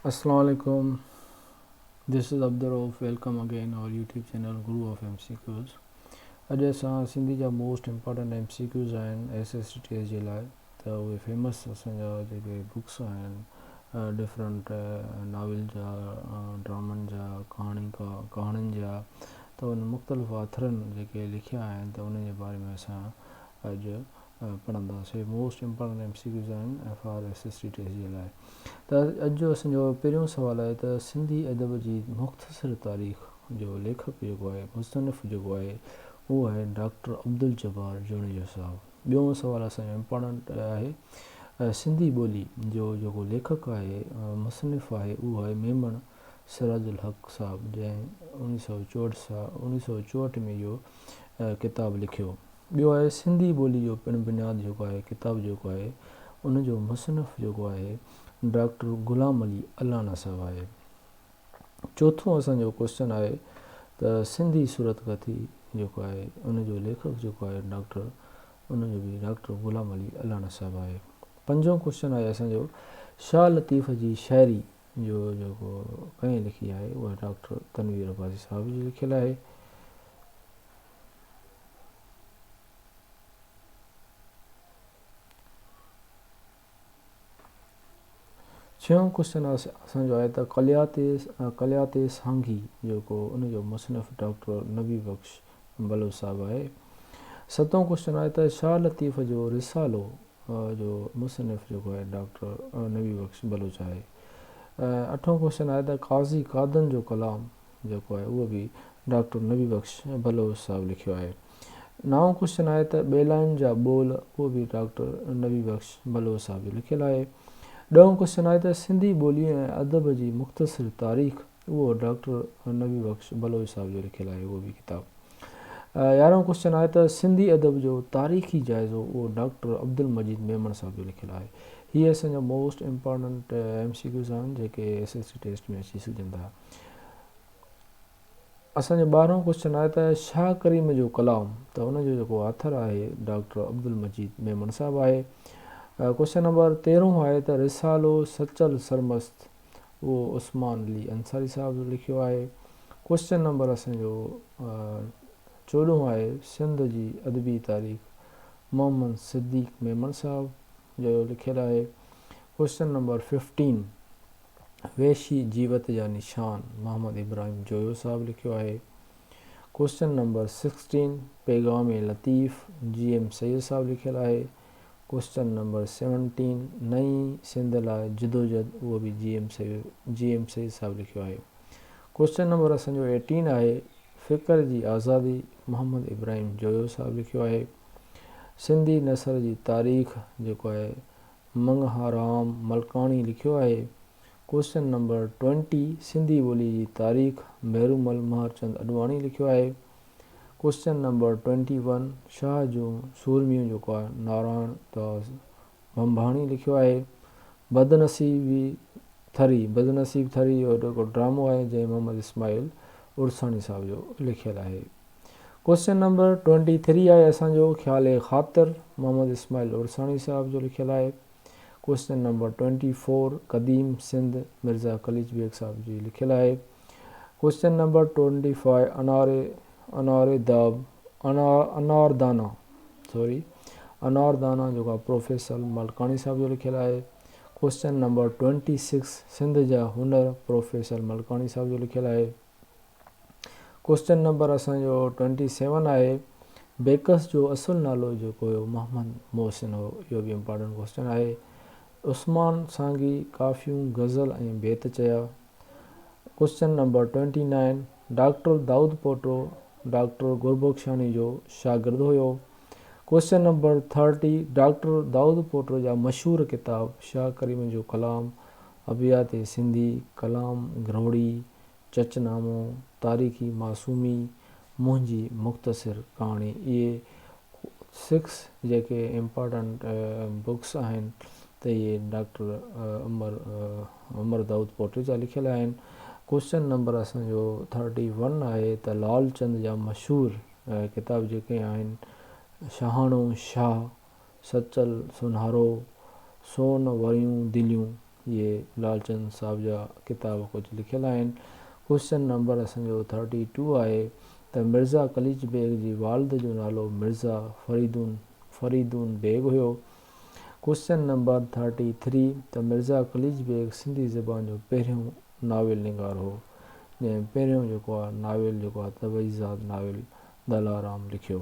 Assalamu alaikum. This is Abdurrauf. Welcome again our YouTube channel Guru of MCQs. अॼु असां सिंधी जा most important MCQs आहिनि SSTS जे लाइ त उहे फेमस असांजा जेके बुक्स आहिनि डिफरेंट नावल जा ड्रामनि जा कहाणियुनि जा त उन मुख़्तलिफ़ ऑथरनि जेके लिखिया आहिनि त उन जे बारे में असां अॼु पढ़ंदासीं। मोस्ट इम्पॉर्टेंट MCQs आहिनि FR SSTS जे लाइ। त अॼु जो असांजो पहिरियों सुवालु आहे त सिंधी अदब जी मुख़्तसिर तारीख़ जो लेखक जेको आहे मुसनिफ़ जेको आहे उहो आहे डॉक्टर अब्दुल जब्बार जोणीजो साहबु। ॿियों सुवालु असांजो इम्पॉर्टेंट आहे सिंधी ॿोली जो जेको लेखक आहे मुसनिफ़ आहे उहो आहे मेमण सिराजुल हक़ साहबु जंहिं 1964 में इहो किताबु लिखियो। ॿियो आहे सिंधी ॿोली जो पिणु बुनियादु जेको आहे किताबु जेको आहे उनजो मुसनिफ़ जेको आहे डॉक्टर ग़ुलाम अली अलाना साहबु आहे। चोथों असांजो क्वेश्चन आहे त सिंधी सूरत कथी जेको आहे उनजो लेखक जेको आहे उनजो बि डॉक्टर ग़ुलाम अली अलाना साहबु आहे। पंजों क्वेश्चन आहे असांजो शाह लतीफ़ जी शाइरी जो जेको कंहिं लिखी आहे उहा डॉक्टर तनवीर अब्बासी साहब जी लिखियलु आहे। छहों क्वेश्चन असांजो आहे त कलियाते सांघी जेको उनजो मुसनिफ़ डॉक्टर नबी बख़्श बलोच साहबु आहे। सतों क्वेश्चन आहे त शाह लतीफ़ जो रिसालो जो मुसनिफ़ जेको आहे डॉक्टर नबी बख़्श बलोच आहे। अठों क्वेश्चन आहे त क़ाज़ी कादन जो कलाम जेको आहे उहो बि डॉक्टर नबी बख़्श बलोच साहबु लिखियो आहे। नाओं क्वेश्चन आहे त ॿेलाइनि जा ॿोल उहो बि डॉक्टर नबी बख़्श बलोच साहब जो लिखियलु आहे। ॾहों क्वेश्चन आहे त सिंधी ॿोली ऐं अदब जी मुख़्तसिर तारीख़ उहो डॉक्टर नबी बख़्श बलोच साहब जो लिखियलु आहे उहो बि किताबु। 11हों क्वेश्चन आहे त सिंधी अदब जो तारीख़ी जाइज़ो उहो डॉक्टर अब्दुल मजीद मेमण साहब जो लिखियलु आहे। हीअ असांजा मोस्ट इम्पॉर्टेंट MCQs आहिनि जेके SST टेस्ट में अची सघनि था। असांजो 12हों क्वेश्चन आहे त शाह करीम जो कलाम त उनजो जेको ऑथर आहे डॉक्टर अब्दुल मजीद मेमण साहबु आहे। क्वेश्चन नंबर 13 आहे त रिसालो सचल सरमस्त उहो उस्मान अली अंसारी साहब जो लिखियो आहे। क्वेश्चन नंबर असांजो 14 आहे सिंध जी अदबी तारीख़ मोहम्मद सिद्दीक़ मेमण साहब जो लिखियलु आहे। क्वेश्चन नंबर 15 वेशी जीवत जा निशान मोहम्मद इब्राहिम जोयो साहब लिखियो आहे। क्वेश्चन नंबर 16 पैगाम लतीफ़ GM सैयद साहब लिखियलु आहे। क्वेश्चन नंबर 17 नई सिंध लाइ जिदोजहद उहो बि GM सैयद साहब लिखियो आहे। क्वेश्चन नंबर असांजो 18 आहे फ़िक्र जी आज़ादी मोहम्मद इब्राहिम जोयो साहब लिखियो आहे। सिंधी नसर जी तारीख़ जेको आहे मंगहाराम मलकाणी लिखियो आहे। क्वेश्चन नंबर 20 सिंधी ॿोली जी तारीख़ महरूमल महरचंद अडवाणी लिखियो आहे। क्वेश्चन नंबर 21 शाह जूं सूरमियूं जेको आहे नारायण दास भंभाणी लिखियो आहे। बदनसीब थरी जो जेको ड्रामो आहे जंहिं मोहम्मद इस्माइल उरसानी साहब जो लिखियलु आहे। क्वेश्चन नंबर 23 आहे असांजो ख़्याल ख़ातिर मोहम्मद इस्माइल उरसानी साहब जो लिखियलु आहे। क्वेश्चन नंबर 24 क़दीम सिंध मिर्ज़ा कलीज बेग साहब जी लिखियलु आहे। क्वेश्चन नंबर 25 अनारदाना जेको आहे प्रोफेसर मलकाणी साहब जो लिखियलु आहे। क्वेश्चन नंबर 26 सिंध जा हुनर प्रोफेसर मलकाणी साहब जो लिखियलु आहे। क्वेश्चन नंबर असांजो 27 आहे बेकस जो असुलु नालो जेको हुयो मोहम्मद मोहसिन हो इहो बि इम्पॉर्टेंट क्वेश्चन आहे। उस्मान सांगी काफ़ियूं गज़ल ऐं बेत चया। क्वेश्चन नंबर 29 डॉक्टर दाऊद पोटो डॉक्टर गुरबख्शानी जो शागिर्दु हुयो। क्वेश्चन नंबर 30 डॉक्टर दाऊद पोटो जा मशहूरु किताब शाह करीम जो कलाम अबियात सिंधी कलाम घरोड़ी चचनामो तारीख़ी मासूमी मुंहिंजी मुख़्तसिर कहाणी इहे 6 जेके इम्पॉर्टेंट बुक्स आहिनि त इहे डॉक्टर उमर दाऊद पोटे जा लिखियलु आहिनि। क्वेश्चन नंबर असांजो 31 आहे त लालचंद जा मशहूरु किताब जेके आहिनि शहाणो शाह सचल सुन्हारो सोन वरियूं दिलियूं ये लालचंद साहब जा किताब कुझु लिखियल आहिनि। क्वेश्चन नंबर असांजो 32 आहे त मिर्ज़ा कलीज बेग जी वालिद जो नालो मिर्ज़ा फरीदून बेग हुयो। क्वेश्चन नंबर 33 त मिर्ज़ा कलीज बेग सिंधी ज़बान जो पहिरियों नाविल निगार हो, जंहिं पहिरियों जेको आहे नाविल जेको आहे तबईज़ात नाविल दलाराम लिखियो।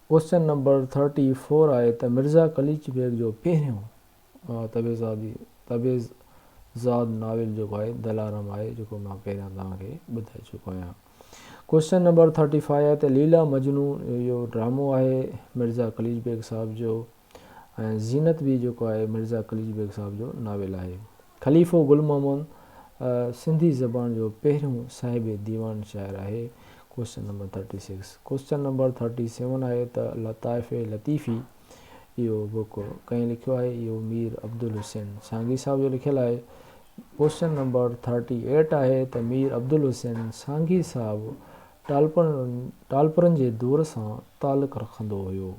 क्वेश्चन नंबर 34 आहे त मिर्ज़ा कलीज बेग जो पहिरियों तबईज़ात नाविल जेको आहे दलाराम आहे, जेको मां पहिरियां तव्हांखे ॿुधाए चुको आहियां। क्वेश्चन नंबर 35 आहे त लीला मजनू इहो ड्रामो आहे मिर्ज़ा कलीज बेग साहब जो, ऐं ज़ीनत बि जेको आहे मिर्ज़ा कलीज बेग साहब जो नाविल आहे। ख़लीफ़ो गुल मोहम्मद सिंधी ज़बान जो पहिरियों साहिब दीवान शाइर आहे। Question number 36। क्वेश्चन नंबर 37 आहे त लताइफ़ लतीफ़ी इहो बुक कंहिं लिखियो आहे, इहो मीर अब्दुल हुसैन सांगी साहब जो लिखियल आहे। क्वेश्चन नंबर 38 आहे त मीर अब्दुल हुसैन सांगी साहब टालपरनि जे दौर सां तालुक़ रखंदो हुयो।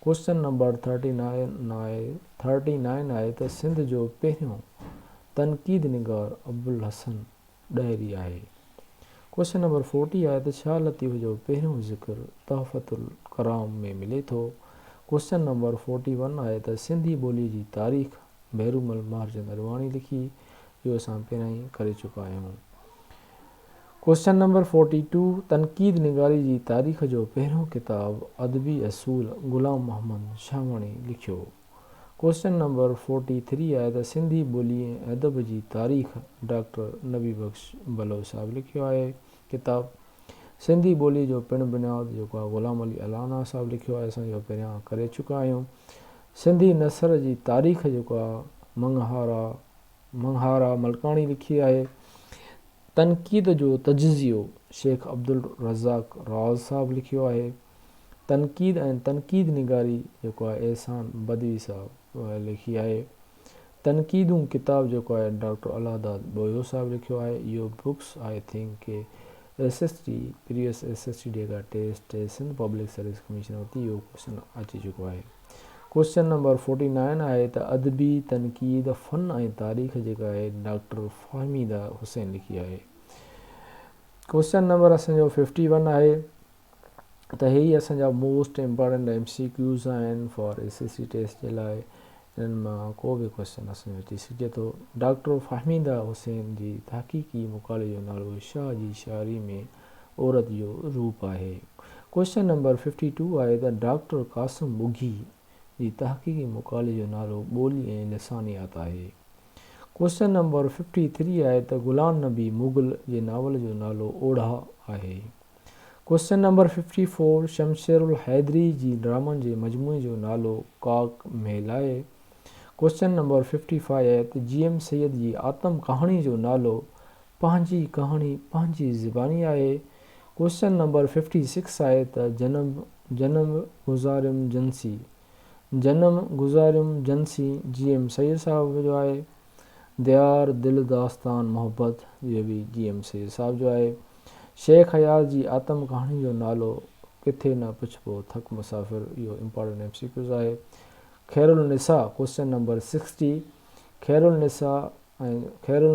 क्वेश्चन नंबर 39 आहे त सिंध जो पहिरियों तनक़ीद निगार अबुल हसन ॾहरी आहे। क्वेश्चन नंबर 40 आहे त शाह लतीफ़ जो पहिरियों ज़िक्र तहफ़तुल कराम में मिले थो। क्वेश्चन नंबर 41 आहे त सिंधी ॿोलीअ जी तारीख़ भैरूमल महरचंद अडवाणी लिखी, इहो असां पहिरियां ई करे चुका आहियूं। क्वेश्चन नंबर 42 तनक़ीद निगारी जी तारीख़ जो पहिरियों किताब अदबी असूल ग़ुलाम मोहम्मद शाहवाणी लिखियो। क्वेश्चन नंबर 43 आहे त सिंधी ॿोली ऐं अदब जी तारीख़ डॉक्टर नबी बख्श बलो साहब लिखियो आहे किताब। सिंधी ॿोली जो पिणु बुनियादु जेको आहे ग़ुलाम अली अलाना साहब लिखियो आहे, असां इहो पहिरियां करे चुका आहियूं। सिंधी नसर जी तारीख़ जेको आहे मंगहारा मलकाणी लिखी आहे। तनक़ीद जो तजज़ियो शेख अब्दुल रज़ाक राज़ साहब लिखियो आहे। तनक़ीद ऐं तनक़ीद निगारी जेको आहे एहसान बदवी साहब लिखी आहे। तनक़ीदूं किताब जेको आहे डॉक्टर अलादाद बोयो साहब लिखियो आहे। इहो बुक्स आई थिंक के प्रीवियस SST जेका test Sindh public service commission वरिती, इहो क्वेश्चन अची चुको आहे। क्वेश्चन नंबर 49 आहे त अदबी तनक़ीद फ़न ऐं तारीख़ जेका आहे डॉक्टर फ़हमीदा हुसैन लिखी आहे। क्वेश्चन नंबर असांजो 51 आहे त हे असांजा मोस्ट इम्पॉर्टेंट MCQs आहिनि फॉर SST टेस्ट जे लाइ। इन्हनि मां को बि क्वेश्चन असांजो अची सघे थो। डॉक्टर फ़हमीदा हुसैन जी तहक़ीक़ी मुकाले जो नालो शाह जी शाइरी में औरत जो रूप आहे। क्वेश्चन नंबर 52 आहे त डॉक्टर क़ासिम बुघी जी तहक़ीक़ी मुकाले जो नालो ॿोली ऐं लिसानियात आहे। क्वेश्चन नंबर 53 आहे त ग़ुलाम नबी मुग़ल जे नावल जो नालो ओढ़ा आहे। क्वेश्चन नंबर 54 शमशेरुल हैदरी जी ड्रामनि जे मजमूए जो नालो काक महल आहे। क्वेश्चन नंबर 55 आहे त GM सैयद जी आतम कहाणी जो नालो पंहिंजी कहाणी पंहिंजी ज़बानी आहे। क्वेश्चन नंबर 56 आहे त जनम गुज़ारियम जंसी GM सैयद साहब जो आहे। दयार दिल दास्तान मोहब्बत इहो बि GM सैयद साहब जो आहे। शेख हयात जी आतम कहाणी जो नालो किथे न पुछबो थक मुसाफ़िर, इहो इम्पॉर्टेंट MCQs आहे। खैरुल निसा क्वेश्चन नंबर 60 खैरुल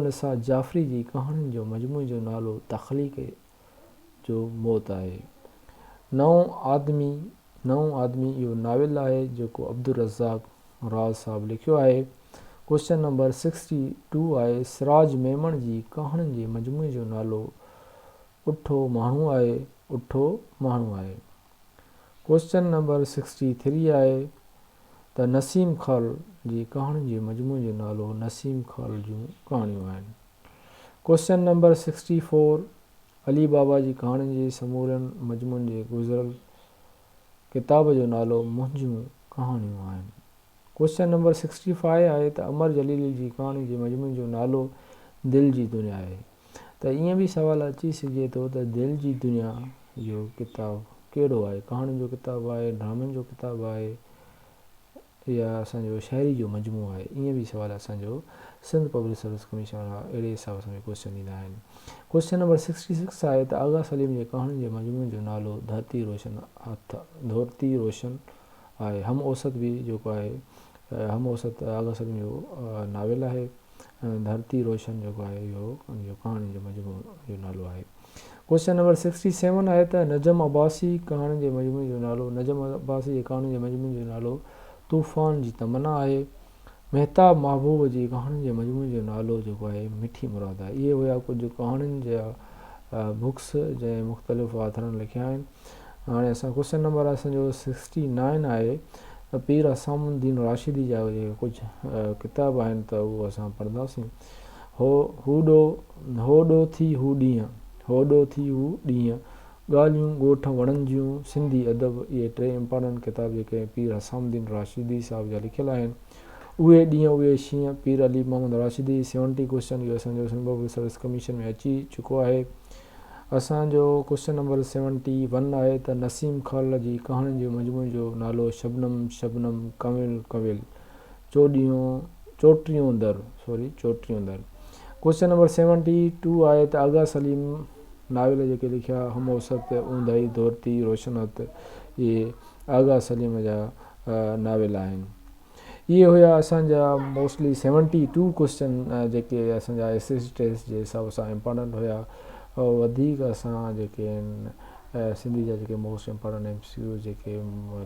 निसा जाफ़री जी कहाणियुनि जो मजमूए जो नालो तख़लीक़ जो मौत आहे। नओं आदमी इहो नाविल आहे जेको अब्दुल रज़ाक राज़ साहब लिखियो आहे। क्वेश्चन नंबर 62 आहे सिराज मेमण जी कहाणियुनि जे मजमूए जो नालो उठो माण्हू आहे। क्वेश्चन नंबर 63 आहे त नसीम ख़ाल जी कहाणियुनि जे मजमूए जो नालो नसीम ख़ाल जूं कहाणियूं आहिनि। क्वेश्चन नंबर 64 अली बाबा जी कहाणियुनि जे समूरनि मजमूअनि जे गुज़िरियल किताब जो नालो मुंहिंजूं कहाणियूं आहिनि। क्वेश्चन नंबर 65 आहे त अमर जलील जी कहाणी जे मजमूए जो नालो दिलि जी दुनिया आहे। त ईअं बि सुवाल अची सघे थो त दिलि जी दुनिया जो किताबु कहिड़ो आहे, कहाणियुनि जो किताबु आहे, ड्रामनि जो किताबु आहे, या असांजो शाइरी जो मजमूओ आहे। ईअं बि सुवाल असांजो सिंध पब्लिक सर्विस कमीशन वारा अहिड़े हिसाब सां क्वेश्चन ईंदा आहिनि। क्वेश्चन नंबर 66 आहे त आगा सलीम जे कहाणियुनि जे मजमूए जो नालो धरती रोशन आहे। हम औसत बि जेको आहे हम वसत आगा सलीम जो नावेल आहे। धरती रोशन जेको आहे इहो कहाणी जो मजमूओ जो नालो आहे। क्वेश्चन नंबर 67 आहे त नजम अब्बासी कहाणी जे मजमूए जो नालो, नजम अब्बासी जी कहाणी जे मजमूए जो नालो तूफ़ान जी तमन्ना आहे। महताब महबूब जी कहाणी जे मजमूए जो नालो जेको आहे मिठी मुराद आहे। इहे हुया कुझु कहाणियुनि जा बुक्स जंहिं मुख़्तलिफ़ ऑथरनि लिखिया आहिनि। हाणे असां क्वेश्चन नंबर असांजो 69 आहे त पीर असामुद्दीन राशिदी जा कुझु किताब आहिनि त उहो असां पढ़ंदासीं। होॾो थी हू ॾींहं, होॾो थी हू ॾींहं, ॻाल्हियूं ॻोठ वणनि जूं, सिंधी अदब, इहे 3 इम्पॉर्टेंट किताब जेके पीर असामुद्दीन राशिदी साहिब जा लिखियल आहिनि। उहे ॾींहं उहे शींहं, पीर अली मोहम्मद राशिदी। 70 क्वेश्चन इहो असांजो सिंध पब्लिक सर्विस कमीशन में अची चुको आहे। असांजो क्वेश्चन नंबर 71 आहे त नसीम ख़ाल जी कहाणी जे मजमूए जो नालो शबनम शबनम कविल कविल चोटियों दर। क्वेश्चन नंबर 72 आहे त आगा सलीम नावेल जेके लिखिया हम वसत, ऊंदाही, धोरती, रोशनत, इहे आगा सलीम जा नावेल आहिनि। इहे हुया असांजा मोस्टली 72 क्वेश्चन जेके असांजा SST टेस्ट जे हिसाब सां इम्पॉर्टेंट हुया। वधीक असां जेके आहिनि सिंधी जा जेके मोस्ट इम्पॉर्टेंट MCQs जेके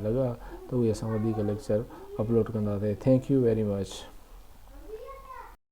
लॻा त उहे असां वधीक लेक्चर अपलोड कंदासीं। Thank U very much.